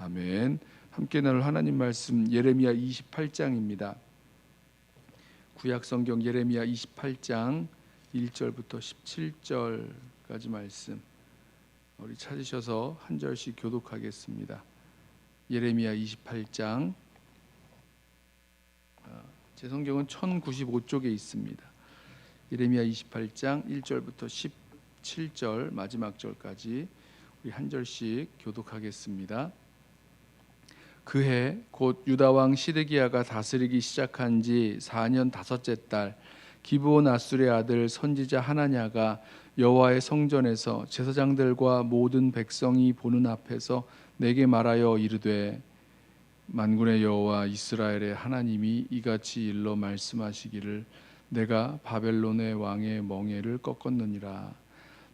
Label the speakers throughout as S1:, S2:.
S1: 아멘. 함께 나눌 하나님 말씀 예레미야 28장입니다. 구약 성경 예레미야 28장 1절부터 17절까지 말씀 우리 찾으셔서 한 절씩 교독하겠습니다. 예레미야 28장 제 성경은 1095쪽에 있습니다. 예레미야 28장 1절부터 17절 마지막 절까지 우리 한 절씩 교독하겠습니다. 그해 곧 유다 왕 시드기야가 다스리기 시작한 지 4년 다섯째 달 기브온 아술의 아들 선지자 하나냐가 여호와의 성전에서 제사장들과 모든 백성이 보는 앞에서 내게 말하여 이르되 만군의 여호와 이스라엘의 하나님이 이같이 일러 말씀하시기를 내가 바벨론의 왕의 멍에를 꺾었느니라.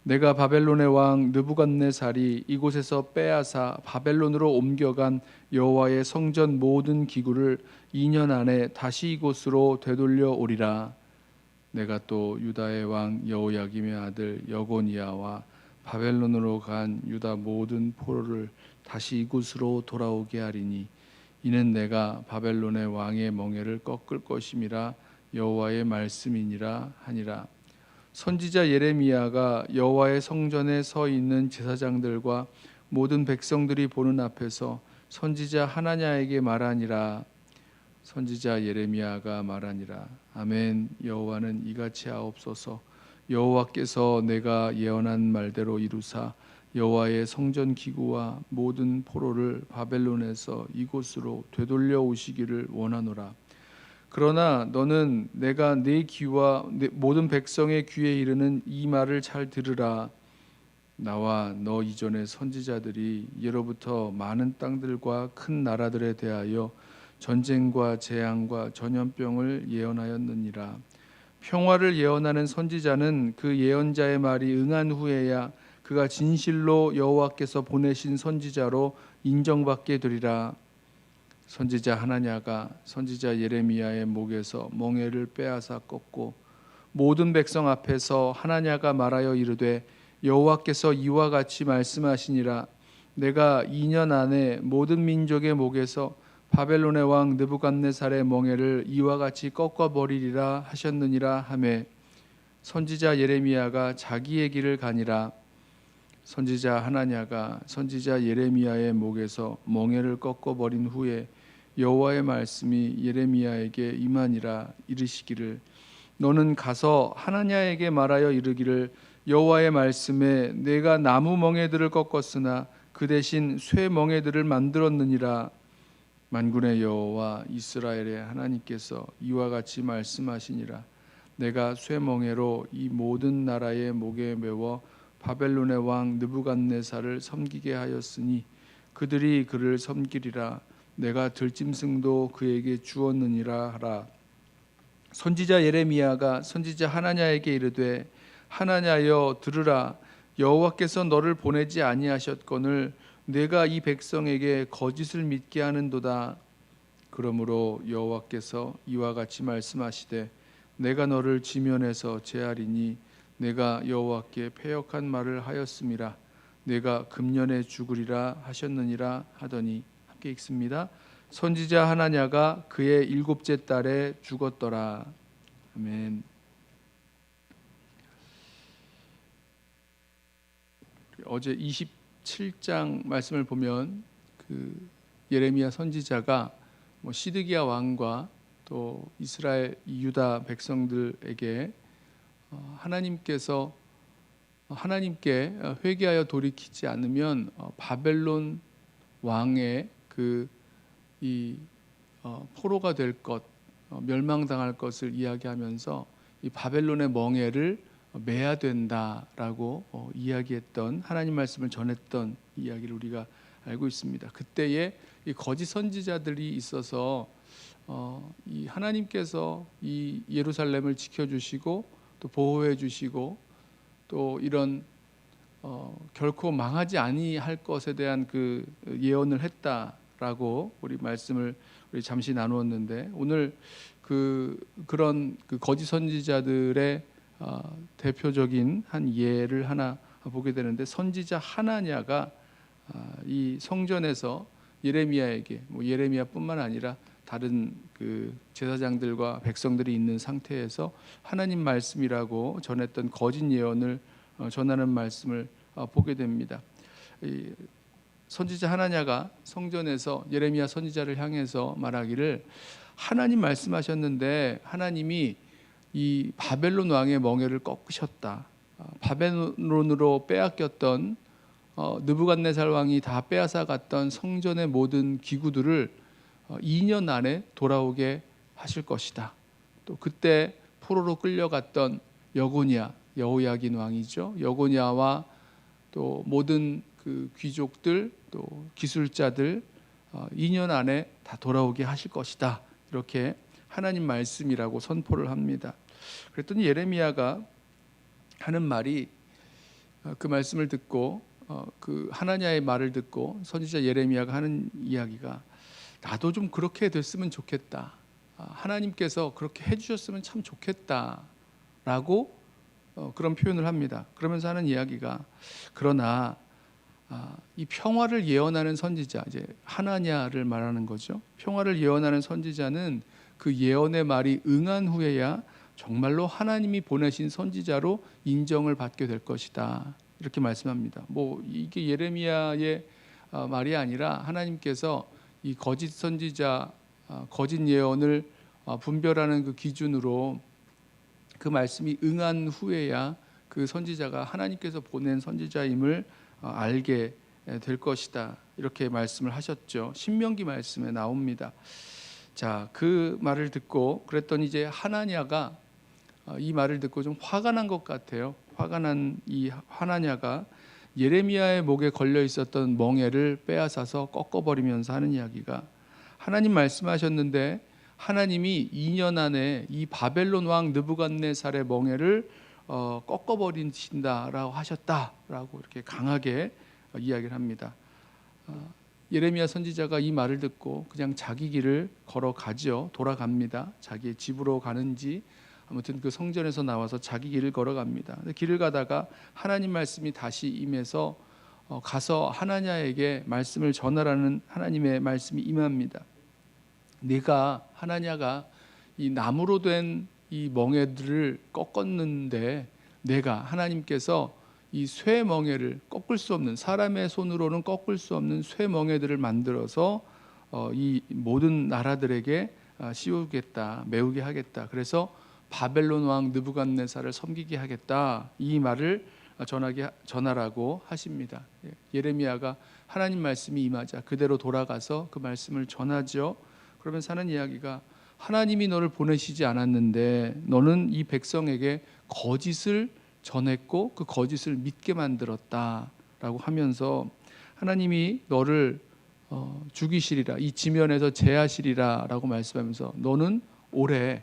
S1: 내가 바벨론의 왕 느부갓네살이 이곳에서 빼앗아 바벨론으로 옮겨간 여호와의 성전 모든 기구를 2년 안에 다시 이곳으로 되돌려 오리라. 내가 또 유다의 왕 여호야김의 아들 여고니아와 바벨론으로 간 유다 모든 포로를 다시 이곳으로 돌아오게 하리니 이는 내가 바벨론의 왕의 멍에를 꺾을 것임이라 여호와의 말씀이니라 하니라. 선지자 예레미야가 여호와의 성전에 서 있는 제사장들과 모든 백성들이 보는 앞에서 선지자 하나냐에게 말하니라. 선지자 예레미야가 말하니라. 아멘. 여호와는 이같이 하옵소서. 여호와께서 내가 예언한 말대로 이루사 여호와의 성전 기구와 모든 포로를 바벨론에서 이곳으로 되돌려 오시기를 원하노라. 그러나 너는 내가 내 귀와 모든 백성의 귀에 이르는 이 말을 잘 들으라. 나와 너 이전의 선지자들이 예로부터 많은 땅들과 큰 나라들에 대하여 전쟁과 재앙과 전염병을 예언하였느니라. 평화를 예언하는 선지자는 그 예언자의 말이 응한 후에야 그가 진실로 여호와께서 보내신 선지자로 인정받게 되리라. 선지자 하나냐가 선지자 예레미야의 목에서 멍에를 빼앗아 꺾고 모든 백성 앞에서 하나냐가 말하여 이르되 여호와께서 이와 같이 말씀하시니라. 내가 2년 안에 모든 민족의 목에서 바벨론의 왕 느부갓네살의 멍에를 이와 같이 꺾어 버리리라 하셨느니라 하매 선지자 예레미야가 자기의 길을 가니라. 선지자 하나냐가 선지자 예레미야의 목에서 멍에를 꺾어 버린 후에 여호와의 말씀이 예레미야에게 임하니라. 이르시기를 너는 가서 하나냐에게 말하여 이르기를 여호와의 말씀에 내가 나무 멍에들을 꺾었으나 그 대신 쇠 멍에들을 만들었느니라. 만군의 여호와 이스라엘의 하나님께서 이와 같이 말씀하시니라. 내가 쇠 멍에로 이 모든 나라의 목에 메워 바벨론의 왕 느부갓네살을 섬기게 하였으니 그들이 그를 섬기리라. 내가 들짐승도 그에게 주었느니라 하라. 선지자 예레미야가 선지자 하나냐에게 이르되 하나냐여 들으라. 여호와께서 너를 보내지 아니하셨거늘 내가 이 백성에게 거짓을 믿게 하는도다. 그러므로 여호와께서 이와 같이 말씀하시되 내가 너를 지면에서 제하리니 내가 여호와께 패역한 말을 하였음이라. 내가 금년에 죽으리라 하셨느니라 하더니 함께 읽습니다. 선지자 하나냐가 그의 7째 달에 죽었더라. 아멘. 어제 27장 말씀을 보면 그 예레미야 선지자가 시드기야 왕과 또 이스라엘 유다 백성들에게 하나님께 회개하여 돌이키지 않으면 바벨론 왕의 포로가 될 것, 멸망당할 것을 이야기하면서 이 바벨론의 멍에를 매야 된다라고 이야기했던 하나님 말씀을 전했던 이야기를 우리가 알고 있습니다. 그때에 이 거짓 선지자들이 있어서 이 하나님께서 이 예루살렘을 지켜주시고 또 보호해 주시고 또 이런 결코 망하지 아니할 것에 대한 그 예언을 했다라고 우리 말씀을 우리 잠시 나누었는데 오늘 그런 거짓 선지자들의 대표적인 한 예를 하나 보게 되는데 선지자 하나냐가 이 성전에서 예레미야에게 예레미야뿐만 아니라 다른 그 제사장들과 백성들이 있는 상태에서 하나님 말씀이라고 전했던 거짓 예언을 전하는 말씀을 보게 됩니다. 이 선지자 하나냐가 성전에서 예레미야 선지자를 향해서 말하기를 하나님 말씀하셨는데 하나님이 이 바벨론 왕의 멍에를 꺾으셨다. 바벨론으로 빼앗겼던 느부갓네살 왕이 다 빼앗아 갔던 성전의 모든 기구들을 2년 안에 돌아오게 하실 것이다. 또 그때 포로로 끌려갔던 여고냐, 여호야긴 왕이죠. 여고냐와 또 모든 그 귀족들 또 기술자들 2년 안에 다 돌아오게 하실 것이다. 이렇게 하나님 말씀이라고 선포를 합니다. 그랬더니 예레미야가 하는 말이 그 말씀을 듣고 그 하나냐의 말을 듣고 선지자 예레미야가 하는 이야기가 나도 좀 그렇게 됐으면 좋겠다. 하나님께서 그렇게 해주셨으면 참 좋겠다라고 그런 표현을 합니다. 그러면서 하는 이야기가 그러나 이 평화를 예언하는 선지자 이제 하나냐를 말하는 거죠. 평화를 예언하는 선지자는 그 예언의 말이 응한 후에야 정말로 하나님이 보내신 선지자로 인정을 받게 될 것이다. 이렇게 말씀합니다. 이게 예레미야의 말이 아니라 하나님께서 이 거짓 선지자, 거짓 예언을 분별하는 그 기준으로 그 말씀이 응한 후에야 그 선지자가 하나님께서 보낸 선지자임을 알게 될 것이다. 이렇게 말씀을 하셨죠. 신명기 말씀에 나옵니다. 자, 그 말을 듣고 그랬더니 이제 하나냐가 이 말을 듣고 좀 화가 난 것 같아요. 화가 난 이 하나냐가 예레미야의 목에 걸려 있었던 멍에를 빼앗아서 꺾어버리면서 하는 이야기가 하나님 말씀하셨는데 하나님이 2년 안에 이 바벨론 왕 느부갓네살의 멍에를 꺾어버리신다라고 하셨다라고 이렇게 강하게 이야기를 합니다. 예레미야 선지자가 이 말을 듣고 그냥 자기 길을 걸어가죠. 돌아갑니다. 자기의 집으로 가는지 아무튼 그 성전에서 나와서 자기 길을 걸어갑니다. 길을 가다가 하나님 말씀이 다시 임해서 가서 하나냐에게 말씀을 전하라는 하나님의 말씀이 임합니다. 네가 하나냐가 이 나무로 된 이 멍에들을 꺾었는데 내가 하나님께서 이 쇠 멍에를 꺾을 수 없는 사람의 손으로는 꺾을 수 없는 쇠 멍에들을 만들어서 이 모든 나라들에게 씌우겠다, 메우게 하겠다. 그래서 바벨론 왕 느부갓네살을 섬기게 하겠다. 이 말을 전하라고 하십니다. 예레미야가 하나님 말씀이 임하자 그대로 돌아가서 그 말씀을 전하죠. 그러면서 하는 이야기가 하나님이 너를 보내시지 않았는데 너는 이 백성에게 거짓을 전했고 그 거짓을 믿게 만들었다라고 하면서 하나님이 너를 죽이시리라 이 지면에서 제하시리라라고 말씀하면서 너는 올해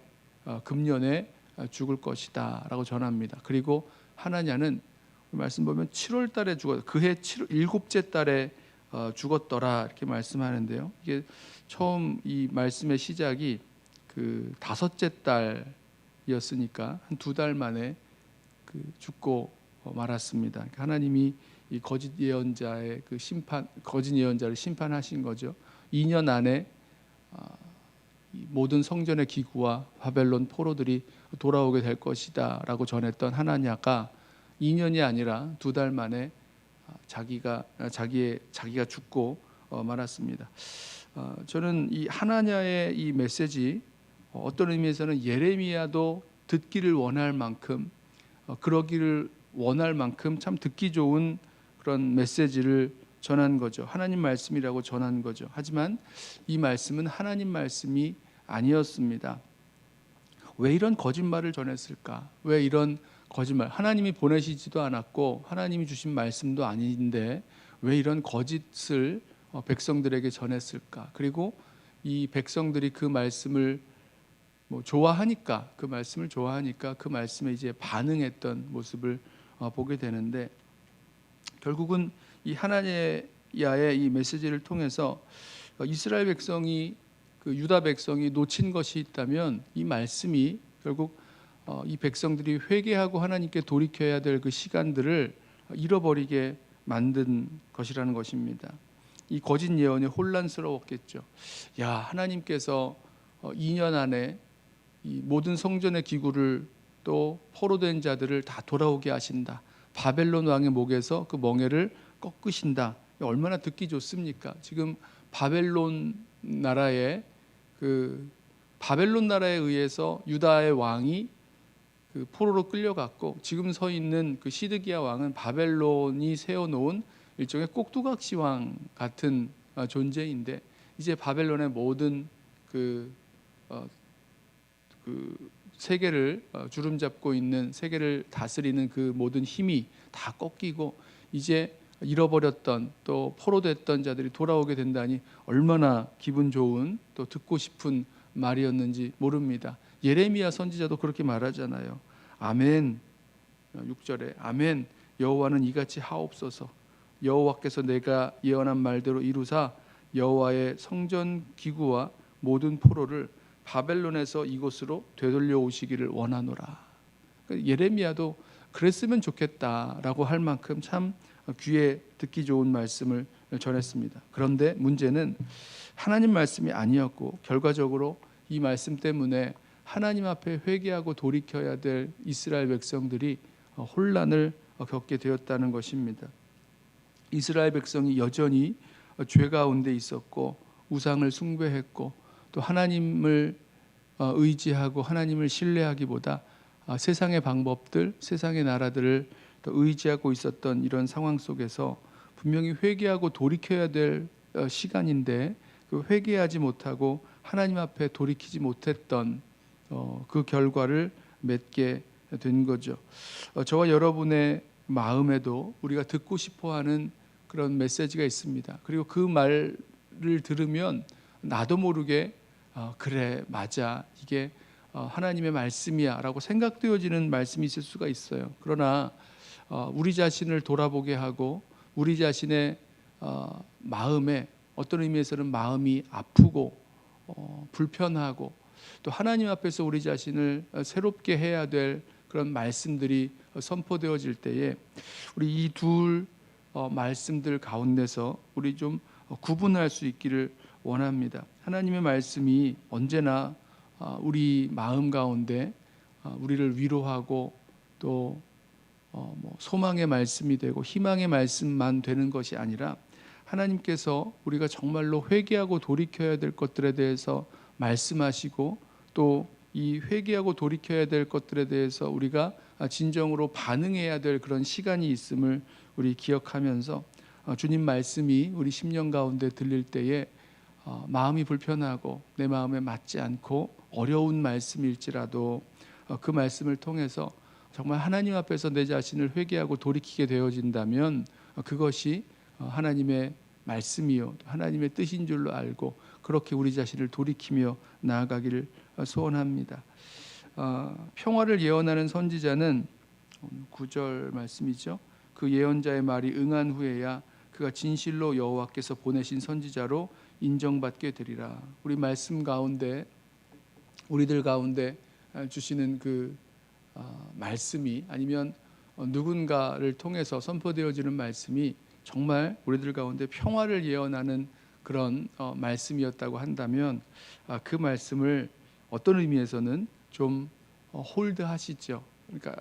S1: 금년에 죽을 것이다 라고 전합니다. 그리고 하나냐는 말씀 보면 7월 달에 죽었다. 그해 7째 달에 죽었더라 이렇게 말씀하는데요. 이게 처음 이 말씀의 시작이 그 5째 달이었으니까 한 2달 만에 죽고 말았습니다. 그러니까 하나님이 이 거짓 예언자의 그 거짓 예언자를 심판하신 거죠. 2년 안에 모든 성전의 기구와 바벨론 포로들이 돌아오게 될 것이다라고 전했던 하나냐가 2년이 아니라 2달 만에 자기가 죽고 말았습니다. 저는 이 하나냐의 이 메시지 어떤 의미에서는 예레미야도 듣기를 원할 만큼 그러기를 원할 만큼 참 듣기 좋은 그런 메시지를 전한 거죠. 하나님 말씀이라고 전한 거죠. 하지만 이 말씀은 하나님 말씀이 아니었습니다. 왜 이런 거짓말을 전했을까? 왜 이런 거짓말? 하나님이 보내시지도 않았고 하나님이 주신 말씀도 아닌데 왜 이런 거짓을 백성들에게 전했을까? 그리고 이 백성들이 그 말씀을 좋아하니까 그 말씀에 이제 반응했던 모습을 보게 되는데 결국은 이 하나냐의 이 메시지를 통해서 이스라엘 백성이 그 유다 백성이 놓친 것이 있다면 이 말씀이 결국 이 백성들이 회개하고 하나님께 돌이켜야 될 그 시간들을 잃어버리게 만든 것이라는 것입니다. 이 거짓 예언에 혼란스러웠겠죠. 야, 하나님께서 2년 안에 이 모든 성전의 기구를 또 포로된 자들을 다 돌아오게 하신다. 바벨론 왕의 목에서 그 멍에를 꺾으신다. 얼마나 듣기 좋습니까? 지금 바벨론 나라에 의해서 유다의 왕이 그 포로로 끌려갔고, 지금 서 있는 그 시드기야 왕은 바벨론이 세워놓은 일종의 꼭두각시 왕 같은 존재인데, 이제 바벨론의 모든 그 세계를 주름잡고 있는, 세계를 다스리는 그 모든 힘이 다 꺾이고 이제 잃어버렸던 또 포로됐던 자들이 돌아오게 된다니 얼마나 기분 좋은, 또 듣고 싶은 말이었는지 모릅니다. 예레미야 선지자도 그렇게 말하잖아요. 아멘. 6절에 아멘. 여호와는 이같이 하옵소서. 여호와께서 내가 예언한 말대로 이루사 여호와의 성전 기구와 모든 포로를 바벨론에서 이곳으로 되돌려 오시기를 원하노라. 예레미야도 그랬으면 좋겠다라고 할 만큼 참 귀에 듣기 좋은 말씀을 전했습니다. 그런데 문제는 하나님 말씀이 아니었고, 결과적으로 이 말씀 때문에 하나님 앞에 회개하고 돌이켜야 될 이스라엘 백성들이 혼란을 겪게 되었다는 것입니다. 이스라엘 백성이 여전히 죄 가운데 있었고 우상을 숭배했고, 또 하나님을 의지하고 하나님을 신뢰하기보다 세상의 방법들, 세상의 나라들을 또 의지하고 있었던 이런 상황 속에서 분명히 회개하고 돌이켜야 될 시간인데, 그 회개하지 못하고 하나님 앞에 돌이키지 못했던 그 결과를 맺게 된 거죠. 저와 여러분의 마음에도 우리가 듣고 싶어하는 그런 메시지가 있습니다. 그리고 그 말을 들으면 나도 모르게 그래, 맞아, 이게 하나님의 말씀이야 라고 생각되어지는 말씀이 있을 수가 있어요. 그러나 우리 자신을 돌아보게 하고 우리 자신의 마음에 어떤 의미에서는 마음이 아프고 불편하고, 또 하나님 앞에서 우리 자신을 새롭게 해야 될 그런 말씀들이 선포되어질 때에 우리 이 둘 말씀들 가운데서 우리 좀 구분할 수 있기를 원합니다. 하나님의 말씀이 언제나 우리 마음 가운데 우리를 위로하고 또 소망의 말씀이 되고 희망의 말씀만 되는 것이 아니라, 하나님께서 우리가 정말로 회개하고 돌이켜야 될 것들에 대해서 말씀하시고, 또 이 회개하고 돌이켜야 될 것들에 대해서 우리가 진정으로 반응해야 될 그런 시간이 있음을 우리 기억하면서, 주님 말씀이 우리 심령 가운데 들릴 때에 마음이 불편하고 내 마음에 맞지 않고 어려운 말씀일지라도 그 말씀을 통해서 정말 하나님 앞에서 내 자신을 회개하고 돌이키게 되어진다면 그것이 하나님의 말씀이요 하나님의 뜻인 줄로 알고 그렇게 우리 자신을 돌이키며 나아가기를 소원합니다. 평화를 예언하는 선지자는 9절 말씀이죠. 그 예언자의 말이 응한 후에야 그가 진실로 여호와께서 보내신 선지자로 인정받게 되리라. 우리 말씀 가운데, 우리들 가운데 주시는 그 말씀이, 아니면 누군가를 통해서 선포되어지는 말씀이 정말 우리들 가운데 평화를 예언하는 그런 말씀이었다고 한다면, 그 말씀을 어떤 의미에서는 좀 홀드하시죠. 그러니까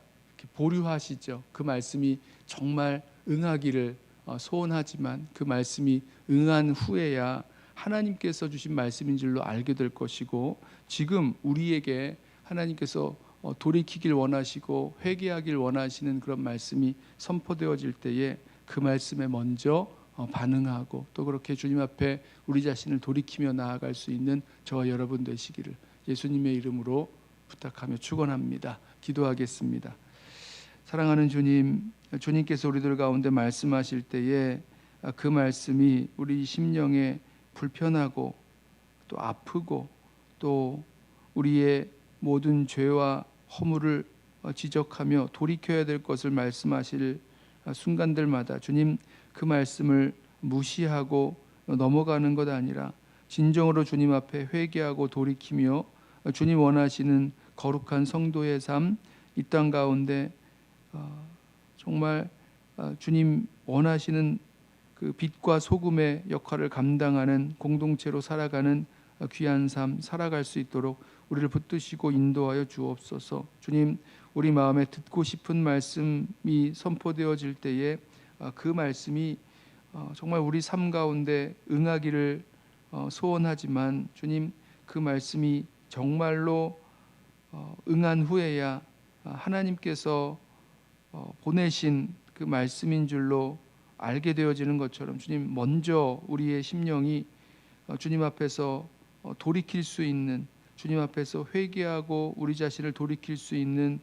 S1: 보류하시죠. 그 말씀이 정말 응하기를 소원하지만 그 말씀이 응한 후에야 하나님께서 주신 말씀인 줄로 알게 될 것이고, 지금 우리에게 하나님께서 돌이키길 원하시고 회개하길 원하시는 그런 말씀이 선포되어질 때에 그 말씀에 먼저 반응하고, 또 그렇게 주님 앞에 우리 자신을 돌이키며 나아갈 수 있는 저와 여러분 되시기를 예수님의 이름으로 부탁하며 축원합니다. 기도하겠습니다. 사랑하는 주님, 주님께서 우리들 가운데 말씀하실 때에 그 말씀이 우리 심령에 불편하고 또 아프고, 또 우리의 모든 죄와 허물을 지적하며 돌이켜야 될 것을 말씀하실 순간들마다 주님, 그 말씀을 무시하고 넘어가는 것 아니라 진정으로 주님 앞에 회개하고 돌이키며 주님 원하시는 거룩한 성도의 삶, 이 땅 가운데 정말 주님 원하시는 그 빛과 소금의 역할을 감당하는 공동체로 살아가는 귀한 삶 살아갈 수 있도록 우리를 붙드시고 인도하여 주옵소서. 주님, 우리 마음에 듣고 싶은 말씀이 선포되어질 때에 그 말씀이 정말 우리 삶 가운데 응하기를 소원하지만 주님, 그 말씀이 정말로 응한 후에야 하나님께서 보내신 그 말씀인 줄로 알게 되어지는 것처럼 주님, 먼저 우리의 심령이 주님 앞에서 돌이킬 수 있는, 주님 앞에서 회개하고 우리 자신을 돌이킬 수 있는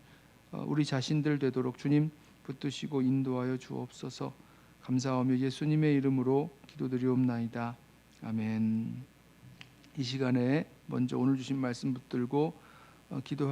S1: 우리 자신들 되도록 주님 붙드시고 인도하여 주옵소서. 감사하며 예수님의 이름으로 기도드리옵나이다. 아멘. 이 시간에 먼저 오늘 주신 말씀 붙들고 기도하